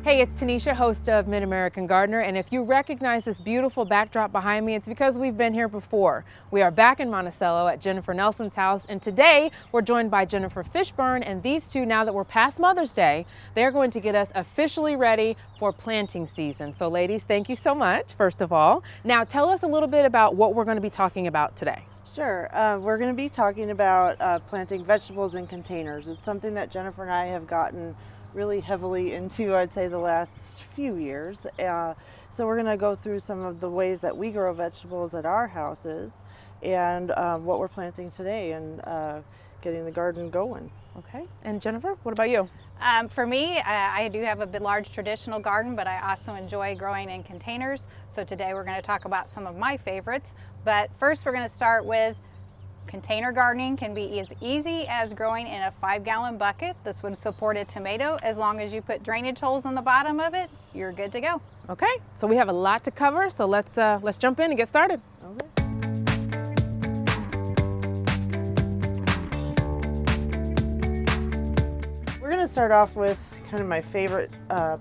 Hey, it's Tinisha, host of Mid-American Gardener, and if you recognize this beautiful backdrop behind me, it's because we've been here before. We are back in Monticello at Jennifer Nelson's house, and today we're joined by Jennifer Fishburn, and these two, now that we're past Mother's Day, they're going to get us officially ready for planting season. So ladies, thank you so much, first of all. Now tell us a little bit about what we're going to be talking about today. Sure. We're going to be talking about planting vegetables in containers. It's something that Jennifer and I have gotten really heavily into, I'd say, the last few years. So we're going to go through some of the ways that we grow vegetables at our houses and what we're planting today and getting the garden going. Okay. And Jennifer, what about you? For me, I do have a bit large traditional garden, but I also enjoy growing in containers. So today we're going to talk about some of my favorites. But first we're going to start with container gardening. Can be as easy as growing in a 5-gallon bucket. This would support a tomato. As long as you put drainage holes on the bottom of it, you're good to go. Okay, so we have a lot to cover, so let's jump in and get started. Okay. We're going to start off with kind of my favorite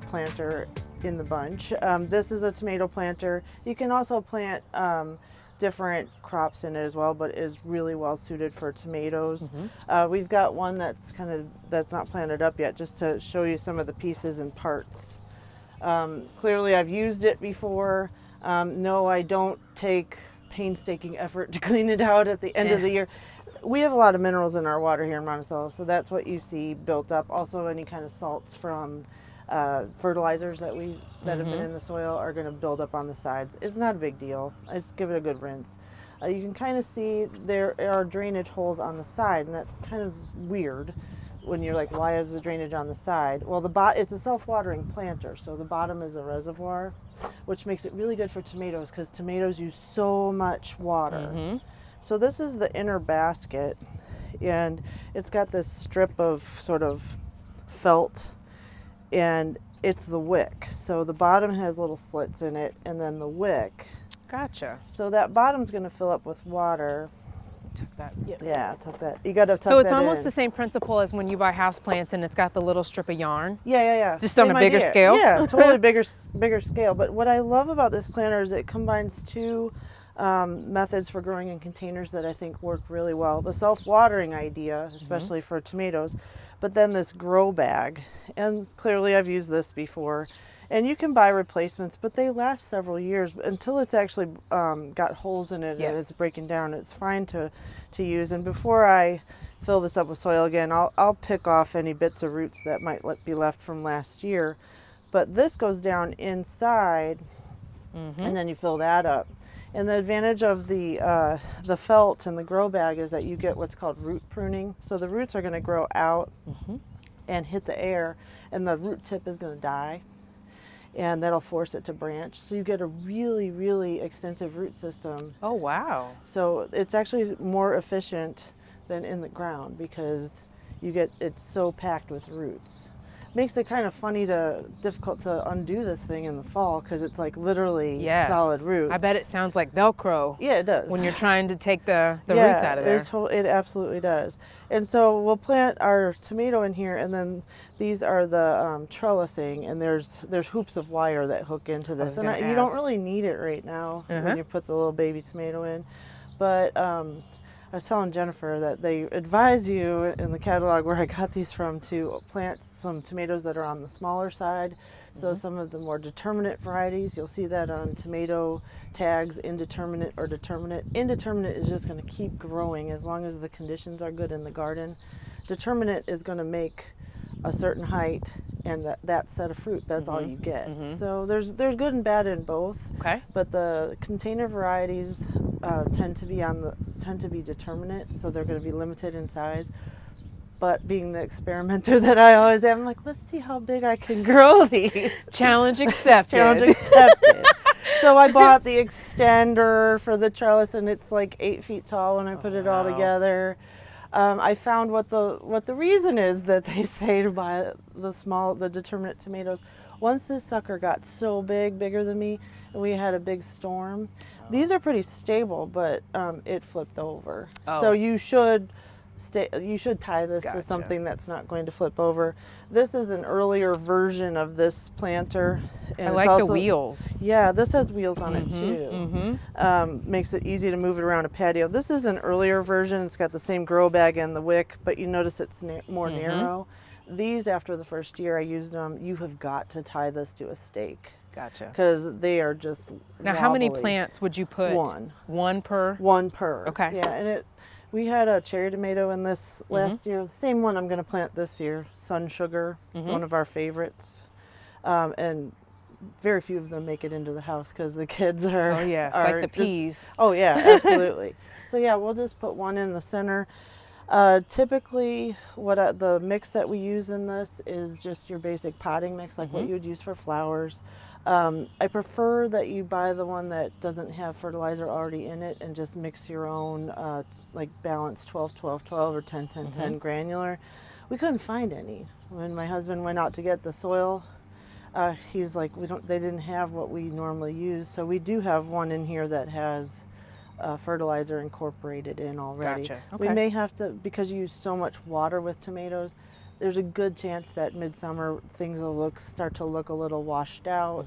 planter in the bunch. This is a tomato planter. You can also plant different crops in it as well, but is really well suited for tomatoes. We've got one that's not planted up yet, just to show you some of the pieces and parts. Clearly I've used it before. No, I don't take painstaking effort to clean it out at the end of the year. We have a lot of minerals in our water here in Monticello, so that's what you see built up. Also any kind of salts from fertilizers that have been in the soil are going to build up on the sides. It's not a big deal. I just give it a good rinse. You can kind of see there are drainage holes on the side, and that kind of is weird when you're like, why is the drainage on the side? Well, it's a self-watering planter, so the bottom is a reservoir, which makes it really good for tomatoes because tomatoes use so much water. So this is the inner basket, and it's got this strip of sort of felt, and it's the wick. So the bottom has little slits in it, and then the wick. Gotcha. So that bottom's going to fill up with water. Tuck that. Yep. Yeah, tuck that. You got to tuck that in. So it's almost the same principle as when you buy house plants and it's got the little strip of yarn. Yeah. Just on a bigger scale. Yeah, totally bigger scale. But what I love about this planter is it combines two methods for growing in containers that I think work really well. The self-watering idea, especially for tomatoes, but then this grow bag. And clearly I've used this before. And you can buy replacements, but they last several years until it's actually got holes in it and it's breaking down. It's fine to use. And before I fill this up with soil again, I'll pick off any bits of roots that might be left from last year. But this goes down inside, and then you fill that up. And the advantage of the felt and the grow bag is that you get what's called root pruning. So the roots are going to grow out and hit the air, and the root tip is going to die, and that'll force it to branch. So you get a really, really extensive root system. Oh, wow. So it's actually more efficient than in the ground because it's so packed with roots. Makes it kind of difficult to undo this thing in the fall because it's like literally solid roots. I bet it sounds like Velcro. Yeah, it does. When you're trying to take the roots out of there. It absolutely does. And so we'll plant our tomato in here, and then these are the trellising, and there's hoops of wire that hook into this. And you don't really need it right now when you put the little baby tomato in, but I was telling Jennifer that they advise you in the catalog where I got these from to plant some tomatoes that are on the smaller side. So some of the more determinate varieties, you'll see that on tomato tags, indeterminate or determinate. Indeterminate is just going to keep growing as long as the conditions are good in the garden. Determinate is going to make a certain height and that set of fruit, that's all you get. So there's good and bad in both. Okay. But the container varieties tend to be determinate, so they're going to be limited in size. But being the experimenter that I always am, I'm like, let's see how big I can grow these. Challenge accepted. Challenge accepted. So I bought the extender for the trellis, and it's like 8 feet tall when I put it all together. I found what the reason is that they say to buy the determinate tomatoes. Once this sucker got so bigger than me, and we had a big storm, these are pretty stable, but it flipped over. So you should you should tie this Gotcha. to something that's not going to flip over. This is an earlier version of this planter. And I it's like also, the wheels. Yeah, this has wheels on it too. Makes it easy to move it around a patio. This is an earlier version. It's got the same grow bag and the wick, but you notice it's more narrow. These, after the first year I used them, you have got to tie this to a stake. Gotcha. Because they are just Now, how many wobbly. plants would you put? One. One per? One per. Okay. Yeah, and we had a cherry tomato in this last year. The same one I'm going to plant this year. Sun Sugar. It's one of our favorites. And very few of them make it into the house because the kids are. Oh yeah, are like the peas. Oh yeah, absolutely. So yeah, we'll just put one in the center. Typically, the mix that we use in this is just your basic potting mix, like what you would use for flowers. I prefer that you buy the one that doesn't have fertilizer already in it and just mix your own, like balanced 12-12-12 or 10-10-10 granular. We couldn't find any. When my husband went out to get the soil, he's like, they didn't have what we normally use. So we do have one in here that has fertilizer incorporated in already. Gotcha. We Okay. may have to, because you use so much water with tomatoes, there's a good chance that midsummer things will start to look a little washed out.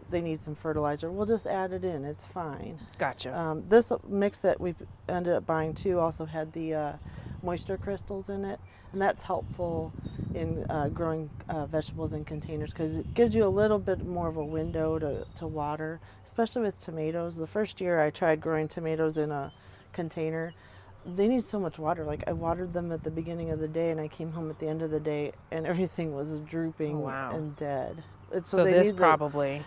They need some fertilizer. We'll just add it in. It's fine. Gotcha. This mix that we ended up buying too also had the moisture crystals in it, and that's helpful in growing vegetables in containers because it gives you a little bit more of a window to water, especially with tomatoes. The first year I tried growing tomatoes in a container, they need so much water. Like I watered them at the beginning of the day and I came home at the end of the day and everything was drooping and dead. So this probably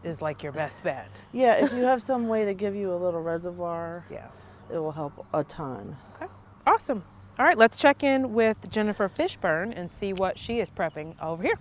is like your best bet. Yeah, if you have some way to give you a little reservoir, Yeah. it will help a ton. Okay. Awesome. All right, let's check in with Jennifer Fishburn and see what she is prepping over here.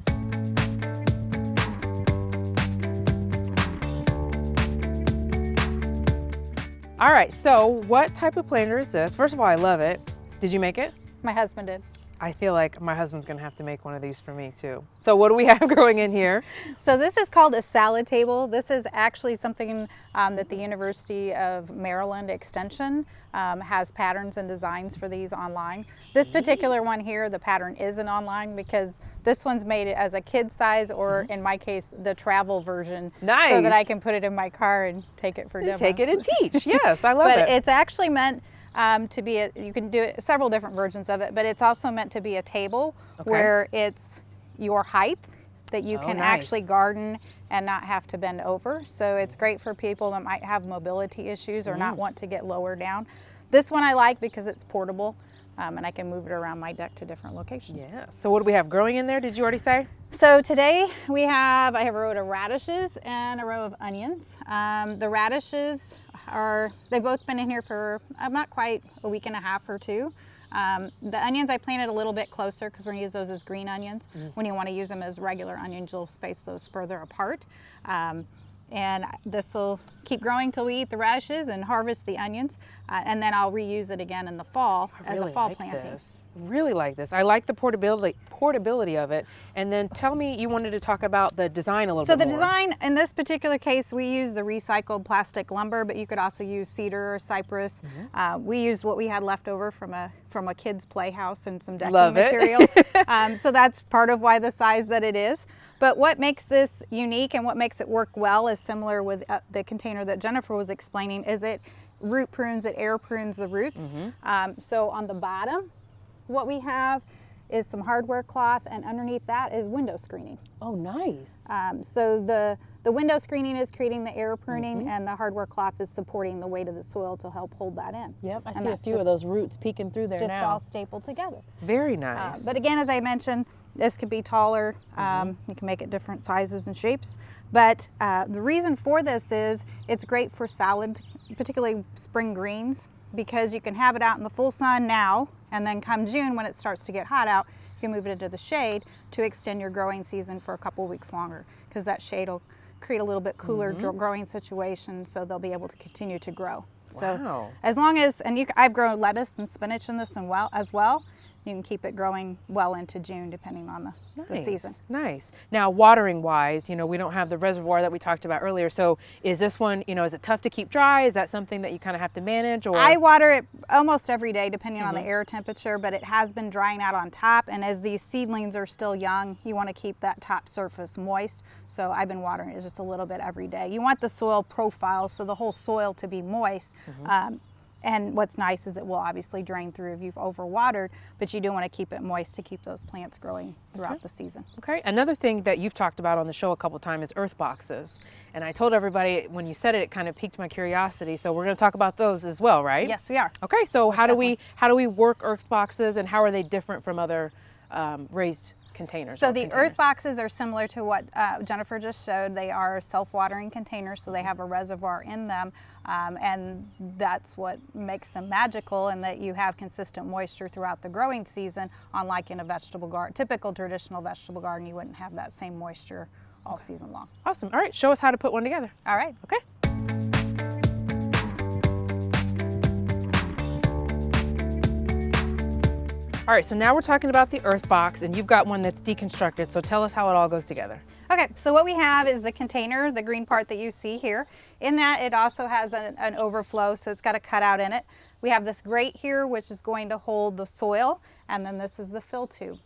All right, so what type of planter is this? First of all, I love it. Did you make it? My husband did. I feel like my husband's gonna have to make one of these for me too. So what do we have growing in here? So this is called a salad table. This is actually something that the University of Maryland Extension has patterns and designs for these online. This particular one here, the pattern isn't online because this one's made as a kid size, or in my case, the travel version. Nice. So that I can put it in my car and take it for demos. Take it and teach. Yes, I love But it. it's actually meant to be you can do it, several different versions of it, but it's also meant to be a table where it's your height that you can actually garden and not have to bend over. So it's great for people that might have mobility issues or not want to get lower down. This one I like because it's portable and I can move it around my deck to different locations. Yeah. So what do we have growing in there? Did you already say? So today I have a row of radishes and a row of onions. The radishes they've both been in here for not quite a week and a half or two. The onions I planted a little bit closer because we're going to use those as green onions. When you want to use them as regular onions, you'll space those further apart. And this will keep growing till we eat the radishes and harvest the onions, and then I'll reuse it again in the fall as a fall planting. Really like this. I like the portability of it. And then tell me, you wanted to talk about the design a little bit more. So the design, in this particular case, we use the recycled plastic lumber, but you could also use cedar or cypress. We used what we had left over from a kid's playhouse and some decking material. So that's part of why the size that it is. But what makes this unique and what makes it work well is similar with the container that Jennifer was explaining, is it root prunes, it air prunes the roots. So on the bottom, what we have is some hardware cloth, and underneath that is window screening. Oh, nice. So the window screening is creating the air pruning, and the hardware cloth is supporting the weight of the soil to help hold that in. Yep, I And see a that's few of those roots peeking through there just now. all stapled together. Very nice. But again, as I mentioned, this could be taller. You can make it different sizes and shapes. But the reason for this is it's great for salad, particularly spring greens, because you can have it out in the full sun now, and then come June when it starts to get hot out, you can move it into the shade to extend your growing season for a couple weeks longer, because that shade will create a little bit cooler growing situation, so they'll be able to continue to grow. So as long as, and I've grown lettuce and spinach in this as well, you can keep it growing well into June depending on the season. Nice. Now, watering wise, you know, we don't have the reservoir that we talked about earlier. So is this one, you know, is it tough to keep dry? Is that something that you kind of have to manage? Or I water it almost every day depending on the air temperature, but it has been drying out on top. And as these seedlings are still young, you want to keep that top surface moist. So I've been watering it just a little bit every day. You want the soil profile, so the whole soil to be moist. And what's nice is it will obviously drain through if you've overwatered, but you do want to keep it moist to keep those plants growing throughout the season. Okay. Another thing that you've talked about on the show a couple times is earth boxes. And I told everybody when you said it, it kind of piqued my curiosity. So we're going to talk about those as well, right? Yes, we are. Okay. So how do we work earth boxes, and how are they different from other raised containers? So the earth boxes are similar to what Jennifer just showed. They are self-watering containers, so they have a reservoir in them, and that's what makes them magical, in that you have consistent moisture throughout the growing season. Unlike in a vegetable garden, typical traditional vegetable garden, you wouldn't have that same moisture all season long. Awesome. All right, show us how to put one together. All right. Okay. All right, so now we're talking about the earth box, and you've got one that's deconstructed, so tell us how it all goes together. Okay, so what we have is the container, the green part that you see here. In that, it also has an overflow, so it's got a cutout in it. We have this grate here, which is going to hold the soil, and then this is the fill tube.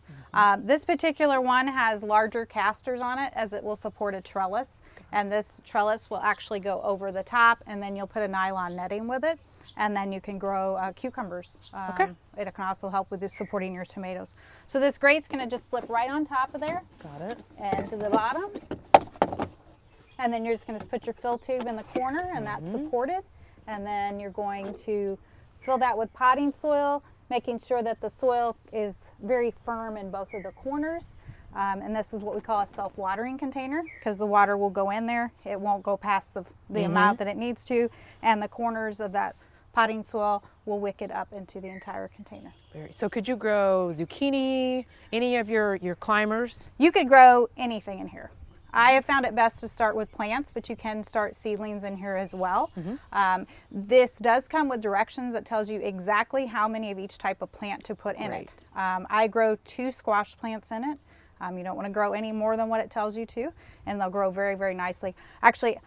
This particular one has larger casters on it, as it will support a trellis, and this trellis will actually go over the top, and then you'll put a nylon netting with it, and then you can grow cucumbers. It can also help with supporting your tomatoes. So this grate's going to just slip right on top of there. Got it. And to the bottom. And then you're just going to put your fill tube in the corner, and that's supported. And then you're going to fill that with potting soil, making sure that the soil is very firm in both of the corners. And this is what we call a self-watering container, because the water will go in there. It won't go past the amount that it needs to. And the corners of that potting soil will wick it up into the entire container. So could you grow zucchini, any of your climbers? You could grow anything in here. I have found it best to start with plants, but you can start seedlings in here as well. This does come with directions that tells you exactly how many of each type of plant to put in it. I grow 2 squash plants in it. You don't want to grow any more than what it tells you to, and they'll grow very, very nicely. Actually,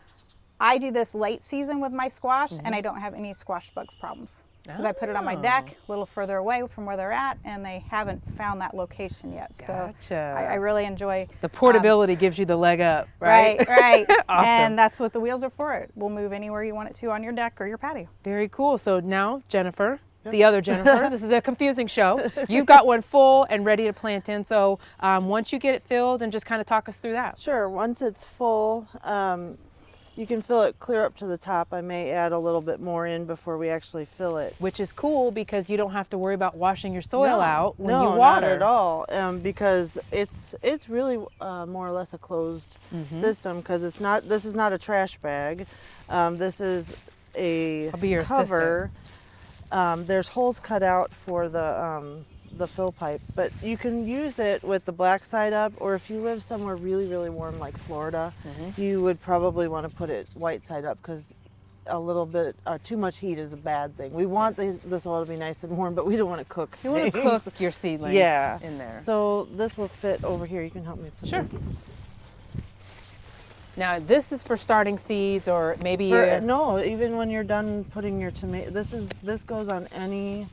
I do this late season with my squash, and I don't have any squash bugs problems, because I put it on my deck a little further away from where they're at, and they haven't found that location yet. Gotcha. So I really enjoy the portability. Gives you the leg up, right? Right. Awesome. And that's what the wheels are for. It will move anywhere you want it to on your deck or your patio. Very cool. So now, Jennifer, the other Jennifer, this is a confusing show. You've got one full and ready to plant in. So once you get it filled, and just kind of talk us through that. Sure. Once it's full, you can fill it clear up to the top. I may add a little bit more in before we actually fill it. Which is cool, because you don't have to worry about washing your soil out when no, you water. not at all. Because it's really more or less a closed system, because this is not a trash bag. This is a I'll be your cover. There's holes cut out for the fill pipe, but you can use it with the black side up, or if you live somewhere really, really warm like Florida, you would probably want to put it white side up, because a little bit too much heat is a bad thing. We want the soil to be nice and warm, but we don't want to cook You want to cook your seedlings in there. So this will fit over here. You can help me put this. Now this is for starting seeds, or maybe no, even when you're done putting your tomato, this goes on any.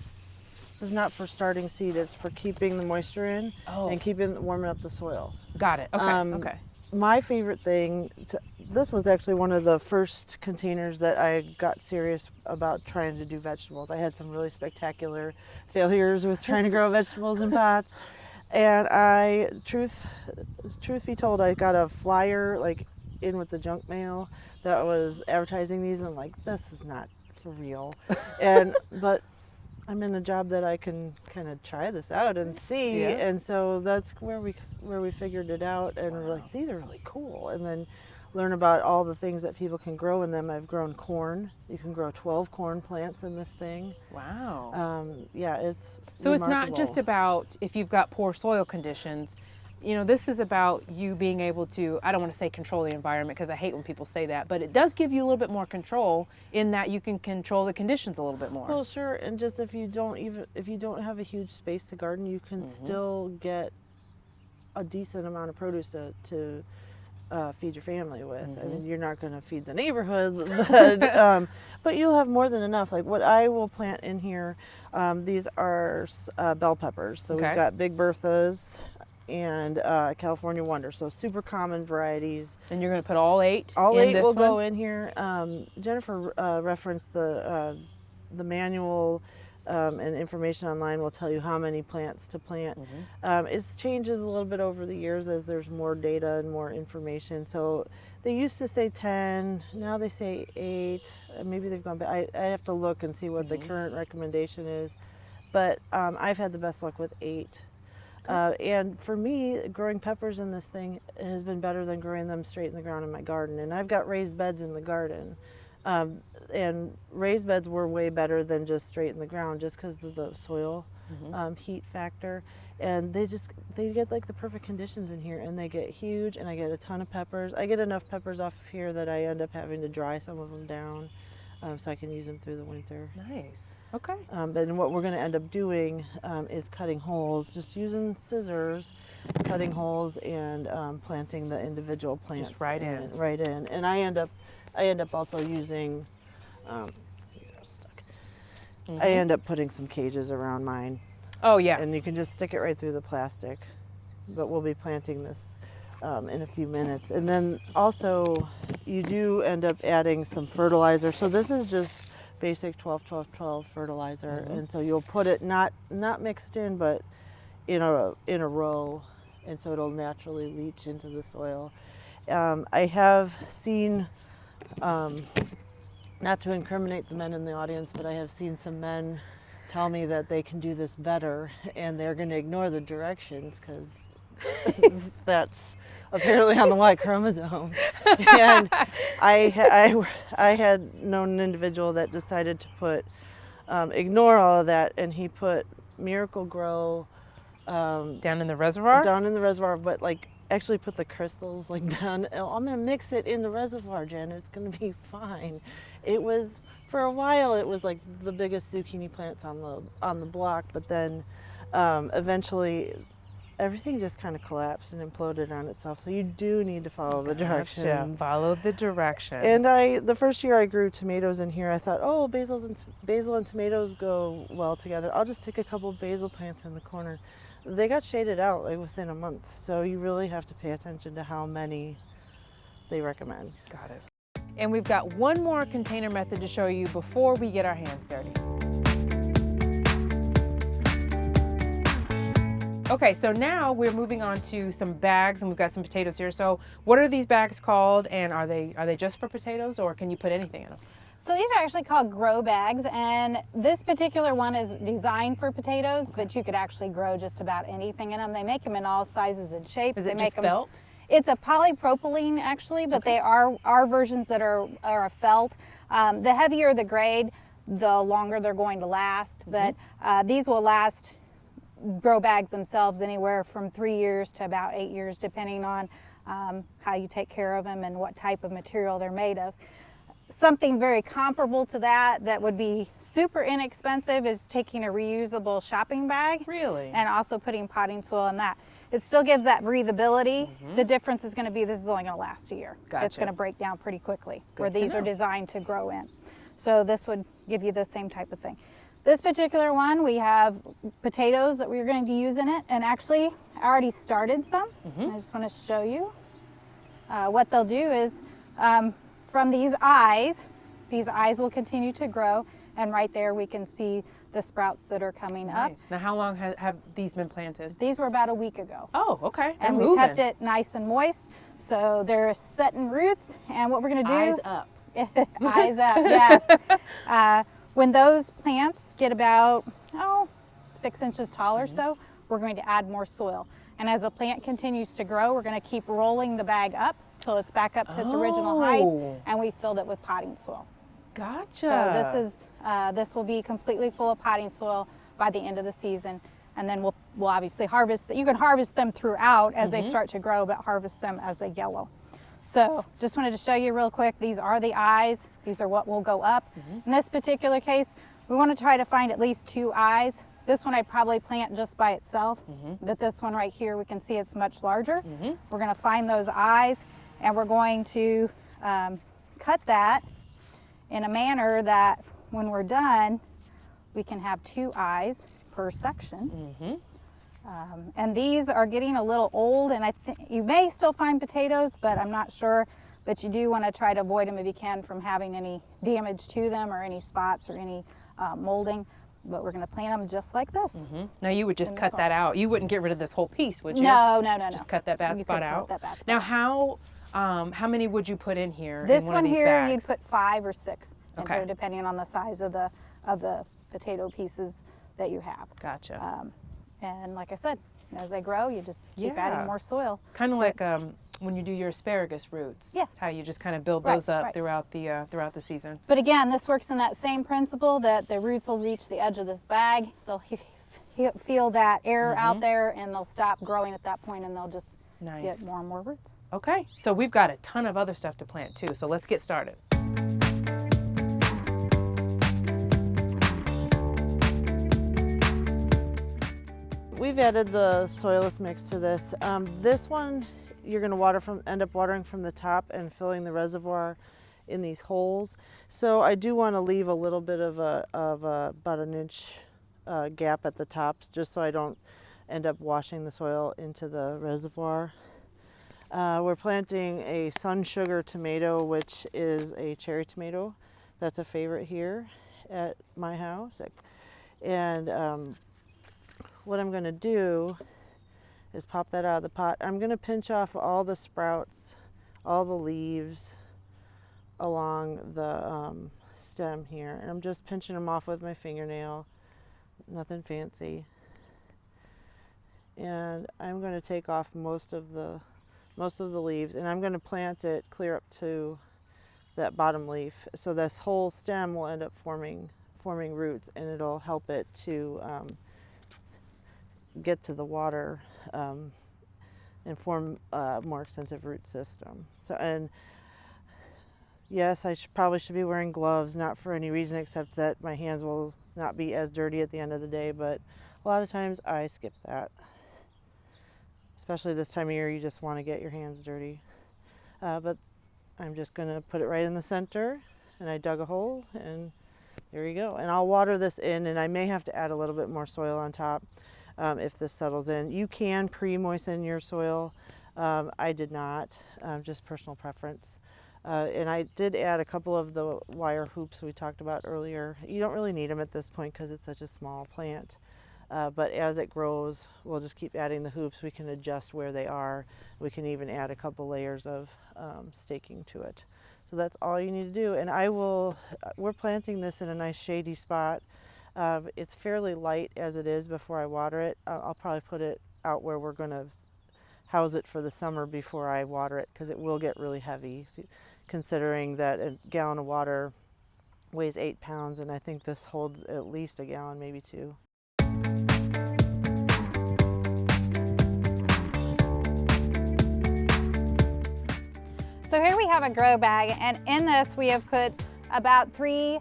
This is not for starting seed. It's for keeping the moisture in and warming up the soil. Got it. Okay. Okay. My favorite thing, this was actually one of the first containers that I got serious about trying to do vegetables. I had some really spectacular failures with trying to grow vegetables in pots. And truth be told, I got a flyer in with the junk mail that was advertising these, and I'm like, this is not for real. But I'm in a job that I can kind of try this out and see, and so that's where we figured it out, and we're like, these are really cool, and then learn about all the things that people can grow in them. I've grown corn. You can grow 12 corn plants in this thing. Wow. Yeah, it's so remarkable. It's not just about if you've got poor soil conditions. you know, this is about you being able to, I don't want to say control the environment because I hate when people say that, but it does give you a little bit more control in that you can control the conditions a little bit more. Well, sure, and just if you don't have a huge space to garden, you can still get a decent amount of produce to feed your family with. I mean, you're not going to feed the neighborhood, but you'll have more than enough. Like what I will plant in here, these are bell peppers. So we've got Big Berthas and California Wonder, so super common varieties. And you're going to put all 8 all in 8 this will one? go in here. Jennifer referenced the manual, and information online will tell you how many plants to plant. It changes a little bit over the years as there's more data and more information. So they used to say 10, now they say 8. Maybe they've gone back. I have to look and see what the current recommendation is. But I've had the best luck with 8. And for me, growing peppers in this thing has been better than growing them straight in the ground in my garden. And I've got raised beds in the garden. And raised beds were way better than just straight in the ground just because of the soil heat factor. And they get like the perfect conditions in here, and they get huge, and I get a ton of peppers. I get enough peppers off of here that I end up having to dry some of them down so I can use them through the winter. Nice. Okay. But what we're going to end up doing is cutting holes, just using scissors, cutting holes and planting the individual plants Just right in. Right in. And I end up also using, these are stuck. I end up putting some cages around mine. Oh yeah. And you can just stick it right through the plastic. But we'll be planting this in a few minutes. And then also you do end up adding some fertilizer. So this is just basic 12-12-12 fertilizer, and so you'll put it not mixed in, but in a row, and so it'll naturally leach into the soil. I have seen, not to incriminate the men in the audience, but I have seen some men tell me that they can do this better, and they're going to ignore the directions because that's apparently on the Y chromosome. And I had known an individual that decided to put, ignore all of that, and he put Miracle Grow down in the reservoir? Down in the reservoir, but like actually put the crystals like down. I'm gonna mix it in the reservoir, Jen. It's gonna be fine. It was, for a while, it was like the biggest zucchini plants on the block, but then eventually everything just kind of collapsed and imploded on itself. So you do need to follow the directions. Yeah, follow the directions. And the first year I grew tomatoes in here, I thought, oh, basil and tomatoes go well together. I'll just stick a couple basil plants in the corner. They got shaded out like within a month. So you really have to pay attention to how many they recommend. Got it. And we've got one more container method to show you before we get our hands dirty. Okay, so now we're moving on to some bags, and we've got some potatoes here. So what are these bags called, and are they just for potatoes, or can you put anything in them? So these are actually called grow bags, and this particular one is designed for potatoes, but you could actually grow just about anything in them. They make them in all sizes and shapes. Is it they just felt? It's a polypropylene actually, but they are versions that are a felt. The heavier the grade, the longer they're going to last, but these will last, grow bags themselves, anywhere from 3 years to about 8 years, depending on how you take care of them and what type of material they're made of. Something very comparable to that would be super inexpensive is taking a reusable shopping bag. Really? And also putting potting soil in that. It still gives that breathability. The difference is going to be this is only going to last a year. Gotcha. It's going to break down pretty quickly, Good where to these are know. designed to grow in. So this would give you the same type of thing. This particular one, we have potatoes that we're going to use in it, and actually I already started some. I just want to show you. What they'll do is from these eyes will continue to grow, and right there we can see the sprouts that are coming up. Nice. Now how long have these been planted? These were about a week ago. Oh, okay. And we kept it nice and moist, so they're setting roots, and what we're going to do... Eyes up. Eyes up, yes. When those plants get about 6 inches tall or so, we're going to add more soil. And as the plant continues to grow, we're going to keep rolling the bag up till it's back up to its original height, and we filled it with potting soil. Gotcha. So this will be completely full of potting soil by the end of the season. and then we'll obviously harvest. You can harvest them throughout as they start to grow, but harvest them as they yellow. So just wanted to show you real quick, these are the eyes. These are what will go up. In this particular case, we want to try to find at least 2 eyes. This one I probably plant just by itself, but this one right here, we can see it's much larger. We're going to find those eyes, and we're going to cut that in a manner that when we're done, we can have 2 eyes per section. And these are getting a little old, and I think you may still find potatoes, but I'm not sure. But you do want to try to avoid them if you can from having any damage to them or any spots or any molding. But we're going to plant them just like this. Now you would just cut that out. You wouldn't get rid of this whole piece, would you? No. Just cut that bad spot out. That bad spot. Now how many would you put in here? This in one one of these here, bags? you'd put 5 or 6, Okay. in here, depending on the size of the potato pieces that you have. Gotcha. And like I said, as they grow, you just keep Yeah. adding more soil. Kind of to it. like when you do your asparagus roots. Yes. How you just kind of build Right, those up right. throughout the season. But again, this works in that same principle that the roots will reach the edge of this bag. They'll feel that air out there, and they'll stop growing at that point, and they'll just Nice. get more and more roots. Okay. So we've got a ton of other stuff to plant too. So let's get started. We've added the soilless mix to this. This one you're going to end up watering from the top and filling the reservoir in these holes. So I do want to leave a little bit of about an inch gap at the tops, just so I don't end up washing the soil into the reservoir. We're planting a sun sugar tomato, which is a cherry tomato. That's a favorite here at my house. And what I'm going to do is pop that out of the pot. I'm going to pinch off all the sprouts, all the leaves along the stem here. And I'm just pinching them off with my fingernail, nothing fancy. And I'm going to take off most of the leaves, and I'm going to plant it clear up to that bottom leaf. So this whole stem will end up forming roots, and it'll help it to get to the water and form a more extensive root system. So, and yes, I probably should be wearing gloves, not for any reason except that my hands will not be as dirty at the end of the day, but a lot of times I skip that. Especially this time of year, you just want to get your hands dirty. But I'm just going to put it right in the center, and I dug a hole, and there you go. And I'll water this in, and I may have to add a little bit more soil on top if this settles in. You can pre-moisten your soil. I did not, just personal preference. And I did add a couple of the wire hoops we talked about earlier. You don't really need them at this point because it's such a small plant. But as it grows, we'll just keep adding the hoops. We can adjust where they are. We can even add a couple layers of staking to it. So that's all you need to do. And we're planting this in a nice shady spot. It's fairly light as it is before I water it. I'll probably put it out where we're going to house it for the summer before I water it, because it will get really heavy, considering that a gallon of water weighs 8 pounds, and I think this holds at least a gallon, maybe 2. So here we have a grow bag, and in this we have put about 3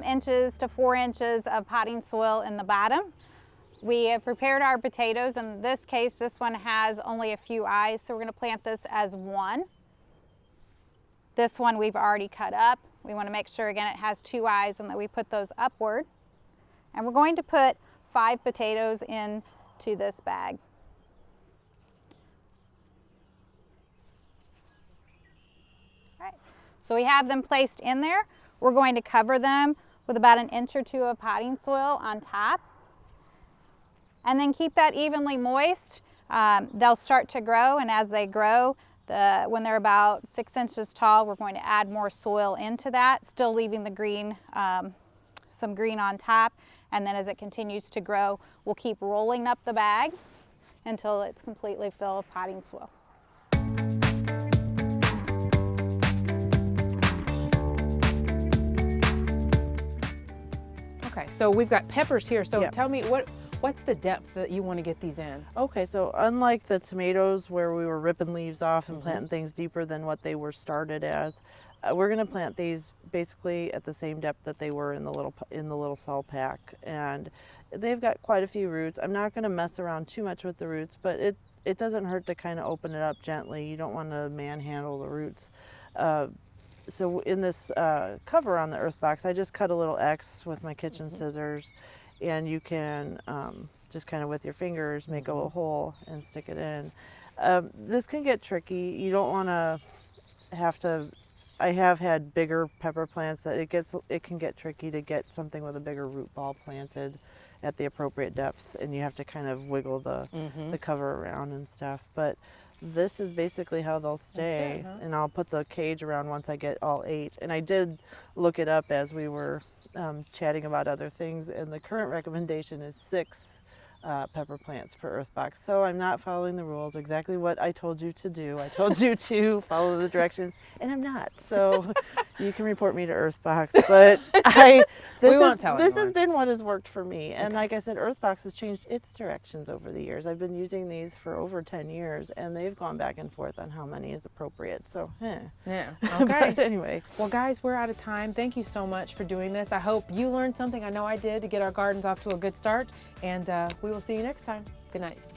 inches to 4 inches of potting soil in the bottom. We have prepared our potatoes. In this case, this one has only a few eyes, so we're going to plant this as one. This one we've already cut up. We want to make sure again it has 2 eyes and that we put those upward. And we're going to put 5 potatoes into this bag. All right. So we have them placed in there. We're going to cover them with about an inch or 2 of potting soil on top. And then keep that evenly moist. They'll start to grow, and as they grow, when they're about 6 inches tall, we're going to add more soil into that, still leaving the green, some green on top. And then as it continues to grow, we'll keep rolling up the bag until it's completely filled with potting soil. Okay, so we've got peppers here. So Yep. tell me, What's the depth that you want to get these in? Okay, so unlike the tomatoes where we were ripping leaves off and planting things deeper than what they were started as, we're going to plant these basically at the same depth that they were in the little cell pack, and they've got quite a few roots. I'm not going to mess around too much with the roots, but it doesn't hurt to kind of open it up gently. You don't want to manhandle the roots. So in this cover on the earth box, I just cut a little X with my kitchen scissors, and you can just kind of with your fingers make a little hole and stick it in. This can get tricky. You don't want to have to. I have had bigger pepper plants that it can get tricky to get something with a bigger root ball planted at the appropriate depth, and you have to kind of wiggle the cover around and stuff. But this is basically how they'll stay. That's it, huh? And I'll put the cage around once I get all 8. And I did look it up as we were chatting about other things, and the current recommendation is 6 pepper plants per earth box. So I'm not following the rules, exactly what I told you to do. I told you to follow the directions, and I'm not. So you can report me to Earthbox. But this has been what has worked for me. And like I said, Earthbox has changed its directions over the years. I've been using these for over 10 years, and they've gone back and forth on how many is appropriate. So, yeah. Okay. But anyway. Well, guys, we're out of time. Thank you so much for doing this. I hope you learned something. I know I did, to get our gardens off to a good start. And we will see you next time. Good night.